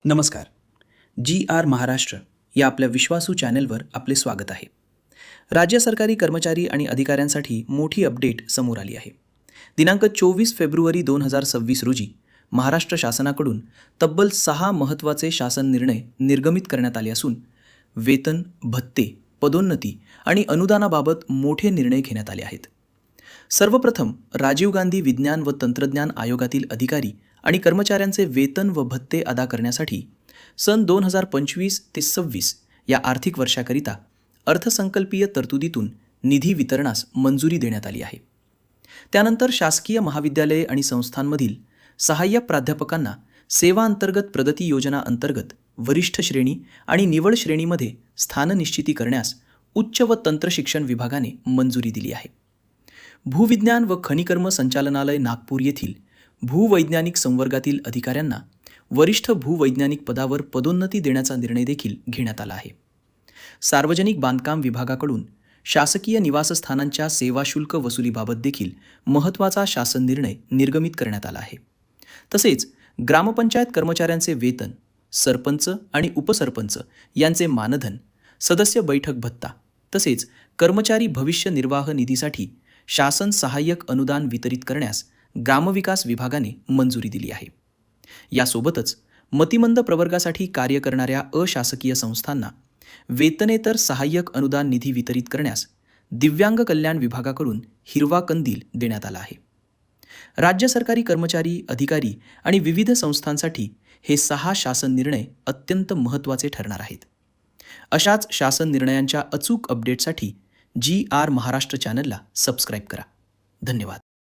नमस्कार. जी.आर. महाराष्ट्र या आपल्या विश्वासू चॅनलवर आपले स्वागत आहे. राज्य सरकारी कर्मचारी आणि अधिकाऱ्यांसाठी मोठी अपडेट समोर आली आहे. दिनांक 24 फेब्रुवारी 2026 रोजी महाराष्ट्र शासनाकडून तब्बल 6 महत्त्वाचे शासन निर्णय निर्गमित करण्यात आले असून वेतन, भत्ते, पदोन्नती आणि अनुदानाबाबत मोठे निर्णय घेण्यात आले आहेत. सर्वप्रथम राजीव गांधी विज्ञान व तंत्रज्ञान आयोगातील अधिकारी आणि कर्मचाऱ्यांचे वेतन व भत्ते अदा करण्यासाठी सन 2025 ते 26 या आर्थिक वर्षाकरिता अर्थसंकल्पीय तरतुदीतून निधी वितरणास मंजुरी देण्यात आली आहे. त्यानंतर शासकीय महाविद्यालये आणि संस्थांमधील सहाय्यक प्राध्यापकांना सेवा अंतर्गत प्रगती योजना अंतर्गत वरिष्ठ श्रेणी आणि निवड श्रेणीमध्ये स्थाननिश्चिती करण्यास उच्च व तंत्रशिक्षण विभागाने मंजुरी दिली आहे. भूविज्ञान व खनिकर्म संचालनालय नागपूर येथील भूवैज्ञानिक संवर्गातील अधिकाऱ्यांना वरिष्ठ भूवैज्ञानिक पदावर पदोन्नती देण्याचा निर्णय देखील घेण्यात आला आहे. सार्वजनिक बांधकाम विभागाकडून शासकीय निवासस्थानांच्या सेवा शुल्क वसुलीबाबत देखील महत्त्वाचा शासन निर्णय निर्गमित करण्यात आला आहे. तसेच ग्रामपंचायत कर्मचाऱ्यांचे वेतन, सरपंच आणि उपसरपंच यांचे मानधन, सदस्य बैठक भत्ता तसेच कर्मचारी भविष्य निर्वाह निधीसाठी शासन सहाय्यक अनुदान वितरित करण्यास ग्रामविकास विभागाने मंजुरी दिली आहे. यासोबतच मतिमंद प्रवर्गासाठी कार्य करणाऱ्या अशासकीय संस्थांना वेतनेतर सहाय्यक अनुदान निधी वितरित करण्यास दिव्यांग कल्याण विभागाकडून हिरवा कंदील देण्यात आला आहे. राज्य सरकारी कर्मचारी, अधिकारी आणि विविध संस्थांसाठी हे 6 शासन निर्णय अत्यंत महत्त्वाचे ठरणार आहेत. अशाच शासन निर्णयांच्या अचूक अपडेटसाठी जी.आर. महाराष्ट्र चॅनलला सबस्क्राईब करा. धन्यवाद.